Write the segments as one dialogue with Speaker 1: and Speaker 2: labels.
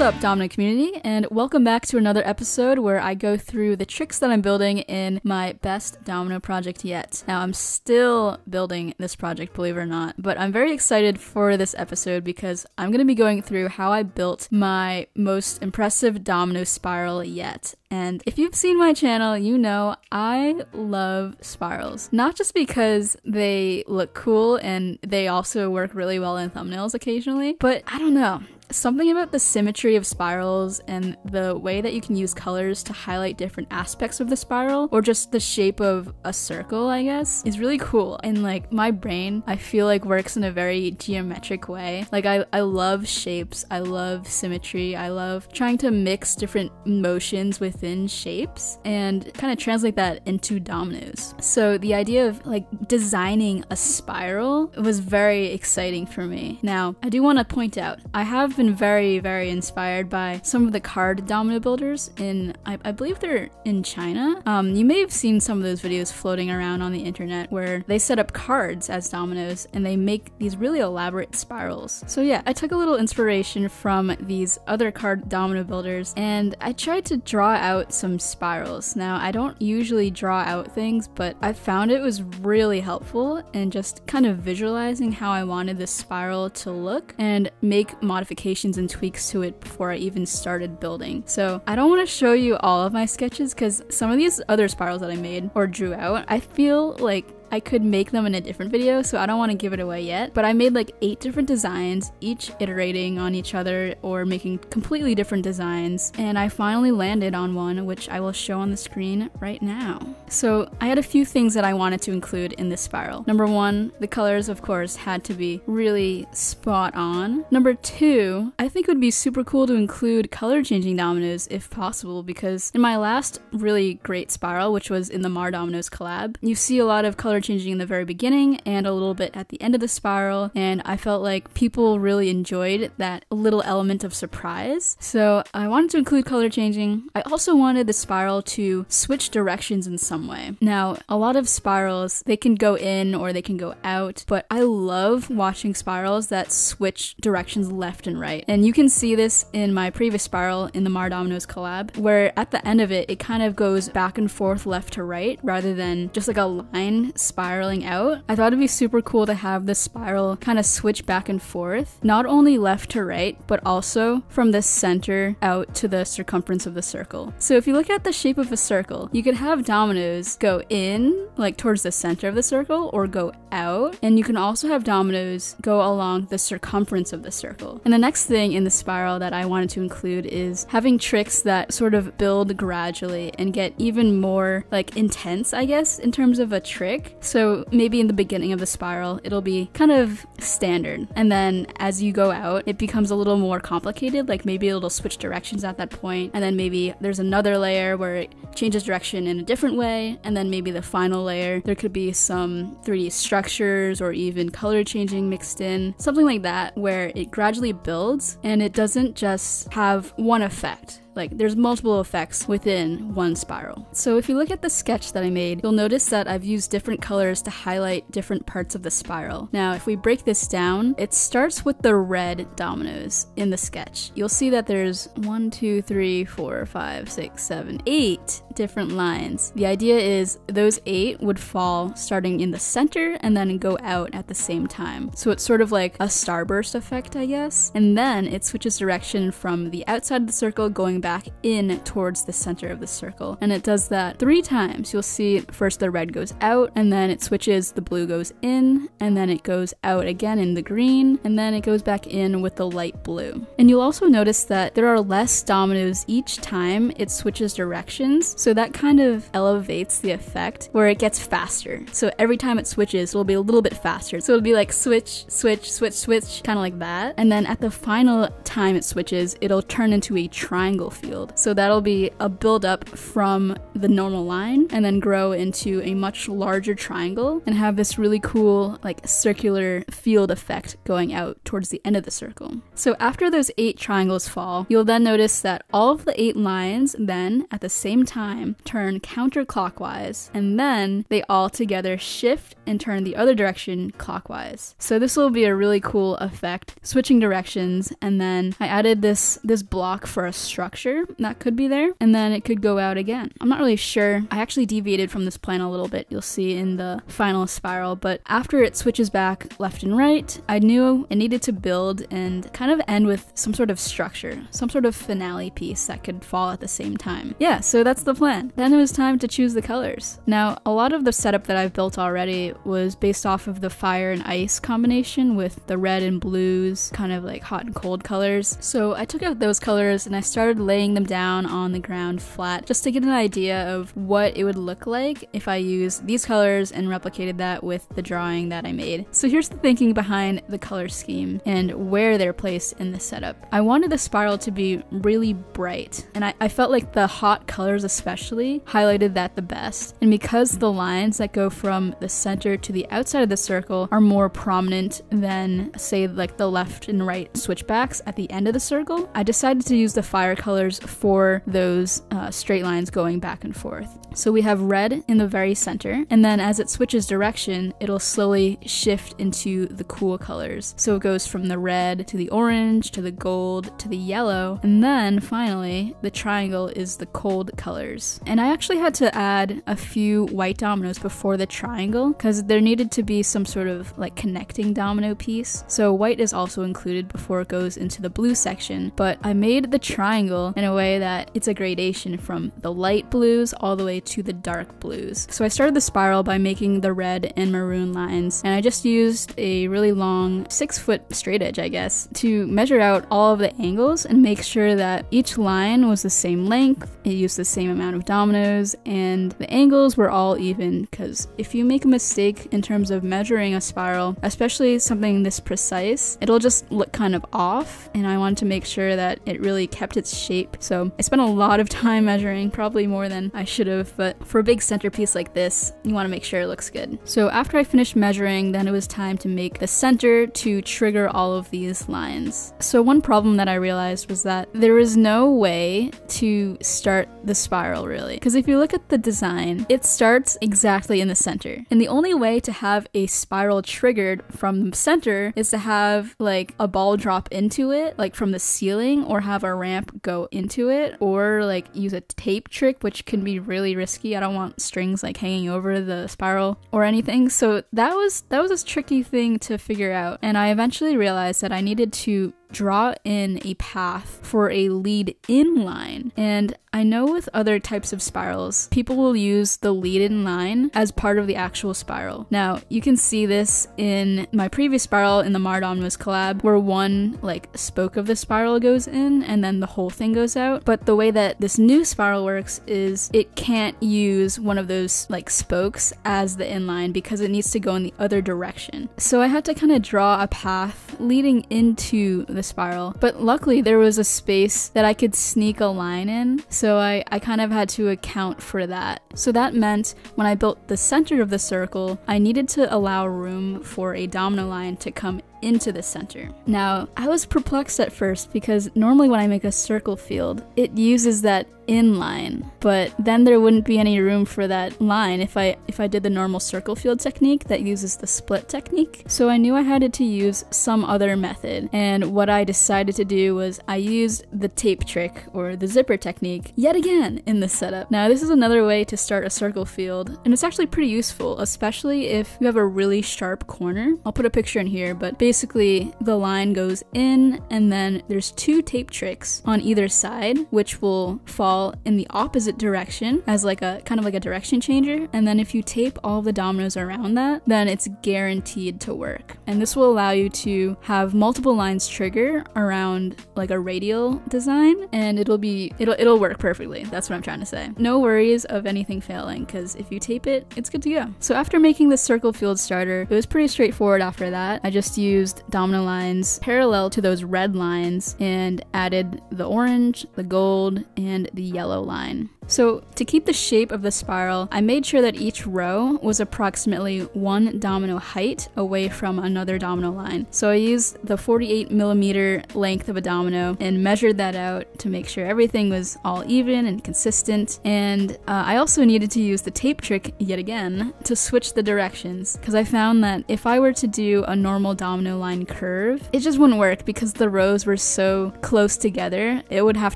Speaker 1: up, Domino community, and welcome back to another episode where I go through the tricks that I'm building in my best domino project yet. Now, I'm still building this project, believe it or not, but I'm very excited for this episode because I'm going to be going through how I built my most impressive domino spiral yet. And if you've seen my channel, you know I love spirals. Not just because they look cool and they also work really well in thumbnails occasionally, but I don't know. Something about the symmetry of spirals and the way that you can use colors to highlight different aspects of the spiral, or just the shape of a circle, I guess, is really cool. And like my brain, I feel like works in a very geometric way. Like I love shapes, I love symmetry, I love trying to mix different motions within shapes and kind of translate that into dominoes. So the idea of like designing a spiral was very exciting for me. Now, I do want to point out, I have been very inspired by some of the card domino builders in, I believe they're in China. You may have seen some of those videos floating around on the internet where they set up cards as dominoes and they make these really elaborate spirals. So yeah, I took a little inspiration from these other card domino builders and I tried to draw out some spirals. Now, I don't usually draw out things, but I found it was really helpful in just kind of visualizing how I wanted this spiral to look and make modifications and tweaks to it before I even started building. So I don't want to show you all of my sketches because some of these other spirals that I made or drew out, I feel like I could make them in a different video, so I don't want to give it away yet. But I made like 8 different designs, each iterating on each other or making completely different designs. And I finally landed on one, which I will show on the screen right now. So I had a few things that I wanted to include in this spiral. Number 1, the colors, of course, had to be really spot on. Number 2, I think it would be super cool to include color changing dominoes if possible, because in my last really great spiral, which was in the Domino's collab, you see a lot of color changing in the very beginning and a little bit at the end of the spiral, and I felt like people really enjoyed that little element of surprise. So I wanted to include color changing. I also wanted the spiral to switch directions in some way. Now, a lot of spirals, they can go in or they can go out, but I love watching spirals that switch directions left and right. And you can see this in my previous spiral in the Domino's collab, where at the end of it, it kind of goes back and forth left to right rather than just like a line spiraling out. I thought it'd be super cool to have the spiral kind of switch back and forth, not only left to right, but also from the center out to the circumference of the circle. So if you look at the shape of a circle, you could have dominoes go in, like towards the center of the circle, or go out, and you can also have dominoes go along the circumference of the circle. And the next thing in the spiral that I wanted to include is having tricks that sort of build gradually and get even more like intense, I guess, in terms of a trick. So maybe in the beginning of the spiral, it'll be kind of standard. And then as you go out, it becomes a little more complicated. Like maybe it'll switch directions at that point. And then maybe there's another layer where it changes direction in a different way. And then maybe the final layer, there could be some 3D structures or even color changing mixed in. Something like that where it gradually builds and it doesn't just have one effect. Like there's multiple effects within one spiral. So if you look at the sketch that I made, you'll notice that I've used different colors to highlight different parts of the spiral. Now, if we break this down, it starts with the red dominoes in the sketch. You'll see that there's 1, 2, 3, 4, 5, 6, 7, 8 different lines. The idea is those 8 would fall starting in the center and then go out at the same time. So it's sort of like a starburst effect, I guess. And then it switches direction from the outside of the circle going back in towards the center of the circle. And it does that 3 times. You'll see first the red goes out, and then it switches, the blue goes in, and then it goes out again in the green, and then it goes back in with the light blue. And you'll also notice that there are less dominoes each time it switches directions, so that kind of elevates the effect where it gets faster. So every time it switches, it'll be a little bit faster. So it'll be like switch, switch, switch, switch, kind of like that. And then at the final time it switches, it'll turn into a triangle field. So that'll be a build up from the normal line and then grow into a much larger triangle and have this really cool like circular field effect going out towards the end of the circle. So after those 8 triangles fall, you'll then notice that all of the 8 lines then at the same time turn counterclockwise, and then they all together shift and turn the other direction clockwise. So this will be a really cool effect, switching directions. And then I added this block for a structure that could be there, and then it could go out again. I'm not really sure. I actually deviated from this plan a little bit, you'll see in the final spiral, but after it switches back left and right, I knew it needed to build and kind of end with some sort of structure, some sort of finale piece that could fall at the same time. Yeah, so that's the plan. Then it was time to choose the colors. Now, a lot of the setup that I've built already was based off of the fire and ice combination with the red and blues, kind of like hot and cold colors. So I took out those colors and I started laying them down on the ground flat just to get an idea of what it would look like if I used these colors and replicated that with the drawing that I made. So here's the thinking behind the color scheme and where they're placed in the setup. I wanted the spiral to be really bright, and I felt like the hot colors especially highlighted that the best. And because the lines that go from the center to the outside of the circle are more prominent than, say, like the left and right switchbacks at the end of the circle, I decided to use the fire colors for those straight lines going back and forth. So we have red in the very center, and then as it switches direction, it'll slowly shift into the cool colors. So it goes from the red to the orange to the gold to the yellow, and then finally the triangle is the cold colors. And I actually had to add a few white dominoes before the triangle because there needed to be some sort of like connecting domino piece. So white is also included before it goes into the blue section, but I made the triangle in a way that it's a gradation from the light blues all the way to the dark blues. So I started the spiral by making the red and maroon lines, and I just used a really long 6-foot straight edge, I guess, to measure out all of the angles and make sure that each line was the same length, it used the same amount of dominoes, and the angles were all even, because if you make a mistake in terms of measuring a spiral, especially something this precise, it'll just look kind of off, and I wanted to make sure that it really kept its shape. So I spent a lot of time measuring, probably more than I should have, but for a big centerpiece like this, you want to make sure it looks good. So after I finished measuring, then it was time to make the center to trigger all of these lines. So one problem that I realized was that there is no way to start the spiral really, because if you look at the design, it starts exactly in the center, and the only way to have a spiral triggered from the center is to have like a ball drop into it, like from the ceiling, or have a ramp go into it, or like use a tape trick, which can be really risky. I don't want strings like hanging over the spiral or anything. So that was a tricky thing to figure out, and I eventually realized that I needed to draw in a path for a lead in line. And I know with other types of spirals, people will use the lead in line as part of the actual spiral. Now, you can see this in my previous spiral in the Domino's collab, where one like spoke of the spiral goes in and then the whole thing goes out. But the way that this new spiral works is it can't use one of those like spokes as the inline because it needs to go in the other direction. So I had to kind of draw a path leading into the spiral, but luckily there was a space that I could sneak a line in, so I kind of had to account for that. So that meant when I built the center of the circle, I needed to allow room for a domino line to come into the center. Now, I was perplexed at first because normally when I make a circle field, it uses that inline, but then there wouldn't be any room for that line if I did the normal circle field technique that uses the split technique. So I knew I had to use some other method, and what I decided to do was I used the tape trick or the zipper technique yet again in the setup. Now this is another way to start a circle field, and it's actually pretty useful, especially if you have a really sharp corner. I'll put a picture in here, but basically the line goes in and then there's 2 tape tricks on either side which will fall in the opposite direction as like a kind of like a direction changer, and then if you tape all the dominoes around that, then it's guaranteed to work. And this will allow you to have multiple lines trigger around like a radial design, and it'll work perfectly. That's what I'm trying to say. No worries of anything failing, because if you tape it, it's good to go. So after making the circle field starter, it was pretty straightforward after that. I just used used domino lines parallel to those red lines and added the orange, the gold, and the yellow line. So to keep the shape of the spiral, I made sure that each row was approximately 1 domino height away from another domino line. So I used the 48mm length of a domino and measured that out to make sure everything was all even and consistent. And I also needed to use the tape trick yet again to switch the directions, because I found that if I were to do a normal domino line curve, it just wouldn't work because the rows were so close together. It would have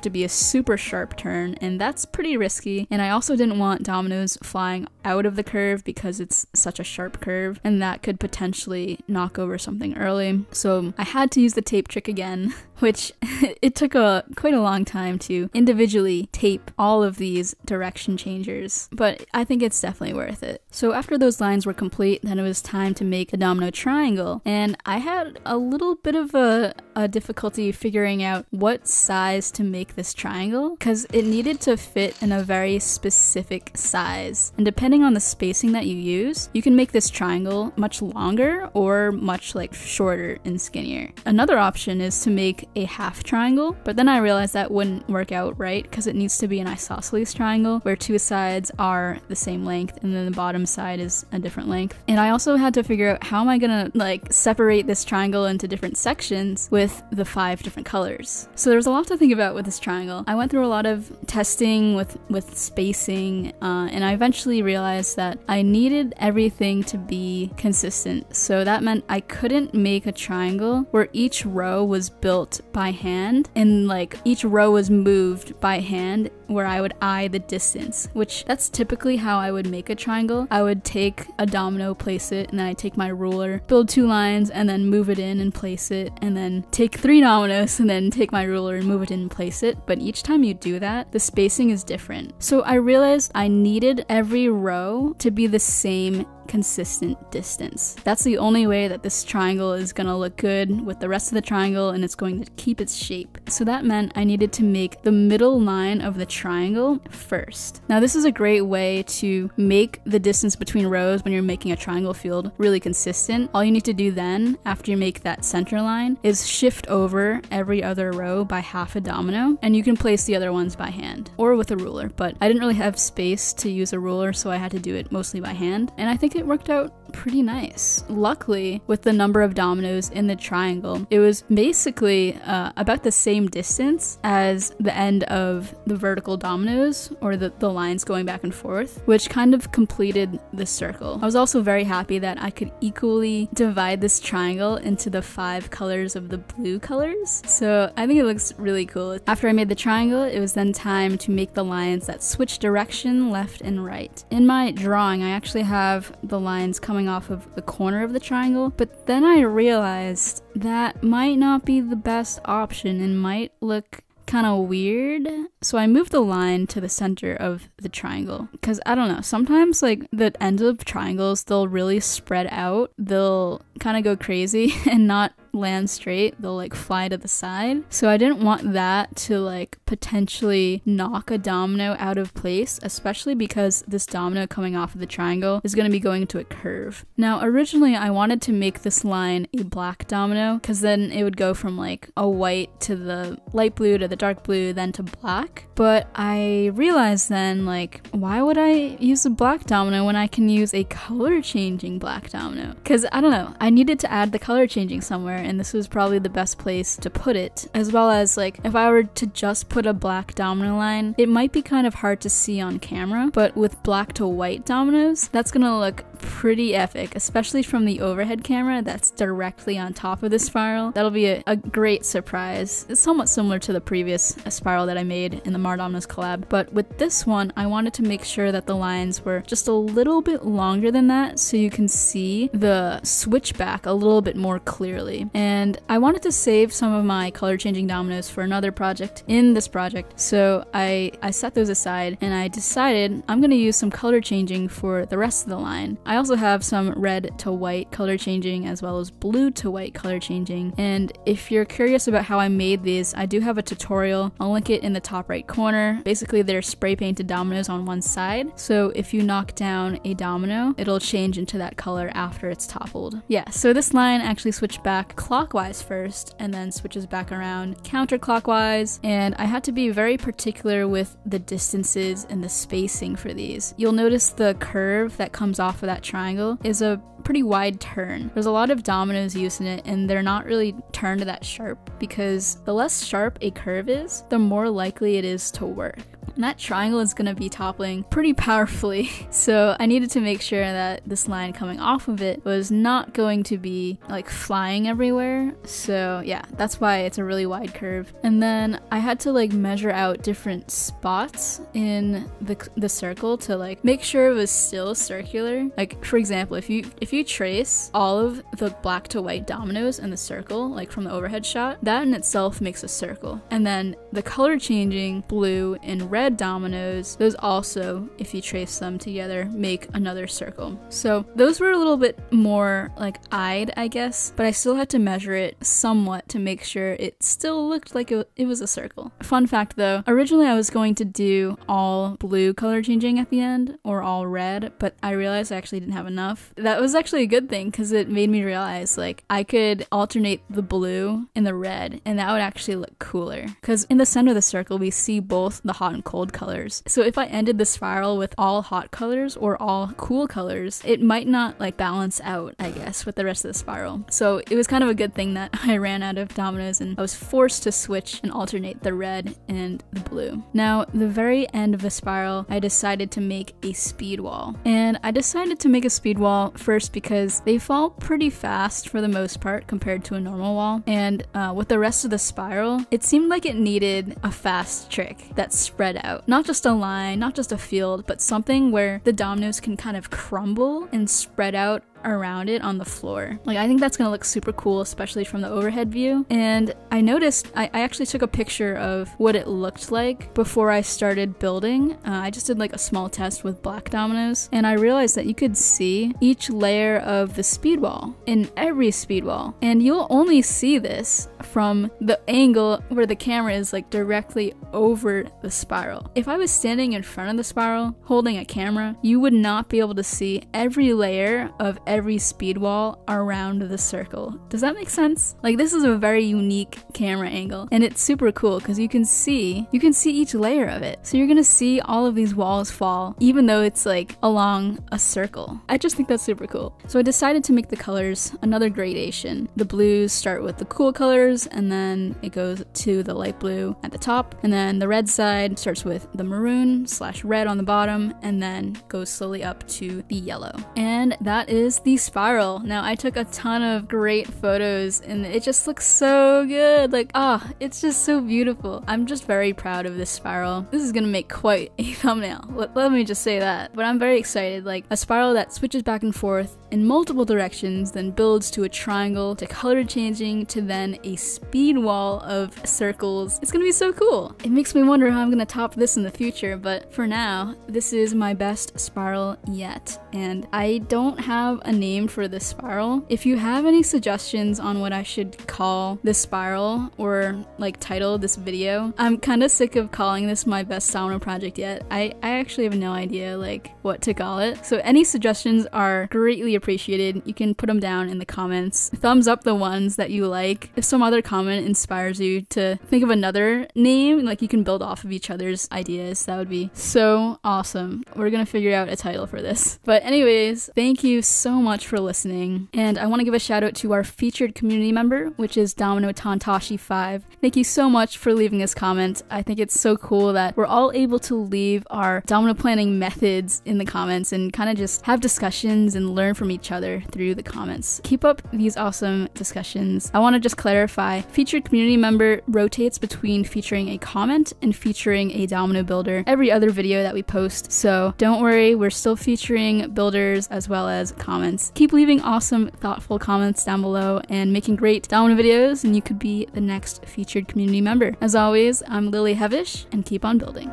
Speaker 1: to be a super sharp turn, and that's pretty risky. And I also didn't want dominoes flying out of the curve because it's such a sharp curve, and that could potentially knock over something early. So I had to use the tape trick again, which it took quite a long time to individually tape all of these direction changers, but I think it's definitely worth it. So after those lines were complete, then it was time to make a domino triangle, and I had a little bit of a difficulty figuring out what size to make this triangle, because it needed to fit in a very specific size, and depending on the spacing that you use, you can make this triangle much longer or much shorter and skinnier. Another option is to make a half triangle, but then I realized that wouldn't work out right because it needs to be an isosceles triangle where two sides are the same length and then the bottom side is a different length. And I also had to figure out how am I gonna separate this triangle into different sections with the 5 different colors. So there's a lot to think about with this triangle. I went through a lot of testing with spacing, and I eventually realized that I needed everything to be consistent. So that meant I couldn't make a triangle where each row was built by hand and each row was moved by hand where I would eye the distance, which that's typically how I would make a triangle. I would take a domino, place it, and then I'd take my ruler, build 2 lines, and then move it in and place it, and then take 3 dominoes and then take my ruler and move it in and place it. But each time you do that, the spacing is different. So I realized I needed every row to be the same consistent distance. That's the only way that this triangle is gonna look good with the rest of the triangle, and it's going to keep its shape. So that meant I needed to make the middle line of the triangle first. Now this is a great way to make the distance between rows when you're making a triangle field really consistent. All you need to do then, after you make that center line, is shift over every other row by half a domino, and you can place the other ones by hand or with a ruler, but I didn't really have space to use a ruler, so I had to do it mostly by hand, and I think it worked out pretty nice. Luckily, with the number of dominoes in the triangle, it was basically about the same distance as the end of the vertical dominoes, or the lines going back and forth, which kind of completed the circle. I was also very happy that I could equally divide this triangle into the 5 colors of the blue colors, so I think it looks really cool. After I made the triangle, it was then time to make the lines that switch direction left and right. In my drawing, I actually have the lines coming off of the corner of the triangle, but then I realized that might not be the best option and might look kind of weird. So I moved the line to the center of the triangle, because I don't know, sometimes the ends of triangles, they'll really spread out, they'll kind of go crazy and not land straight, they'll fly to the side. So I didn't want that to potentially knock a domino out of place, especially because this domino coming off of the triangle is going to be going into a curve. Now originally I wanted to make this line a black domino, because then it would go from a white to the light blue to the dark blue then to black, but I realized then why would I use a black domino when I can use a color changing black domino? Because I don't know, I needed to add the color changing somewhere, and this was probably the best place to put it, as well as if I were to just put a black domino line, it might be kind of hard to see on camera, but with black to white dominoes, that's gonna look pretty epic, especially from the overhead camera that's directly on top of the spiral. That'll be a great surprise. It's somewhat similar to the previous spiral that I made in the Domino's collab, but with this one, I wanted to make sure that the lines were just a little bit longer than that so you can see the switchback a little bit more clearly. And I wanted to save some of my color changing dominoes for another project in this project, so I set those aside and I decided I'm going to use some color changing for the rest of the line. I also have some red to white color changing as well as blue to white color changing. And if you're curious about how I made these, I do have a tutorial. I'll link it in the top right corner. Basically, they're spray painted dominoes on one side. So if you knock down a domino, it'll change into that color after it's toppled. Yeah, so this line actually switched back clockwise first and then switches back around counterclockwise. And I had to be very particular with the distances and the spacing for these. You'll notice the curve that comes off of that triangle is a pretty wide turn. There's a lot of dominoes used in it, and they're not really turned that sharp because the less sharp a curve is, the more likely it is to work. And that triangle is going to be toppling pretty powerfully, so I needed to make sure that this line coming off of it was not going to be like flying everywhere. So yeah, that's why it's a really wide curve. And then I had to like measure out different spots in the circle to like make sure it was still circular. Like for example, if you trace all of the black to white dominoes in the circle, like from the overhead shot, that in itself makes a circle. And then the color changing blue and red dominoes, those also, if you trace them together, make another circle. So those were a little bit more like eyed, I guess, but I still had to measure it somewhat to make sure it still looked like it was a circle. Fun fact though, originally I was going to do all blue color changing at the end or all red, but I realized I actually didn't have enough. That was actually a good thing because it made me realize like I could alternate the blue and the red, and that would actually look cooler because in the center of the circle we see both the hot and cold colors. So if I ended the spiral with all hot colors or all cool colors, it might not like balance out, I guess, with the rest of the spiral. So it was kind of a good thing that I ran out of dominoes and I was forced to switch and alternate the red and the blue. Now, the very end of the spiral, I decided to make a speed wall. And I decided to make a speed wall first because they fall pretty fast for the most part compared to a normal wall. And with the rest of the spiral, it seemed like it needed a fast trick that spread out. Not just a line, not just a field, but something where the dominoes can kind of crumble and spread out around it on the floor. Like I think that's gonna look super cool, especially from the overhead view. And I noticed I actually took a picture of what it looked like before I started building. I just did like a small test with black dominoes, and I realized that you could see each layer of the speed wall in every speed wall, and you'll only see this from the angle where the camera is like directly over the spiral. If I was standing in front of the spiral holding a camera, you would not be able to see every layer of every speed wall around the circle. Does that make sense? Like this is a very unique camera angle, and it's super cool because you can see each layer of it. So you're gonna see all of these walls fall even though it's like along a circle. I just think that's super cool. So I decided to make the colors another gradation. The blues start with the cool colors and then it goes to the light blue at the top, and then the red side starts with the maroon / red on the bottom and then goes slowly up to the yellow. And that is the spiral. Now I took a ton of great photos and it just looks so good. Like, it's just so beautiful. I'm just very proud of this spiral. This is gonna make quite a thumbnail. Let me just say that. But I'm very excited. Like a spiral that switches back and forth in multiple directions, then builds to a triangle, to color changing, to then a speed wall of circles. It's gonna be so cool. It makes me wonder how I'm gonna top this in the future, but for now, this is my best spiral yet. And I don't have a name for this spiral. If you have any suggestions on what I should call this spiral or like title this video, I'm kind of sick of calling this my best domino project yet. I actually have no idea like what to call it. So any suggestions are greatly appreciated. You can put them down in the comments. Thumbs up the ones that you like. If some other comment inspires you to think of another name, like you can build off of each other's ideas, that would be so awesome. We're gonna figure out a title for this. But anyways, thank you so much for listening. And I want to give a shout out to our featured community member, which is Domino Tantashi 5. Thank you so much for leaving this comment. I think it's so cool that we're all able to leave our domino planning methods in the comments and kind of just have discussions and learn from each other through the comments. Keep up these awesome discussions. I want to just clarify, featured community member rotates between featuring a comment and featuring a domino builder every other video that we post. So don't worry, we're still featuring builders as well as comments. Keep leaving awesome, thoughtful comments down below and making great domino videos, and you could be the next featured community member. As always, I'm Lily Hevish, and keep on building.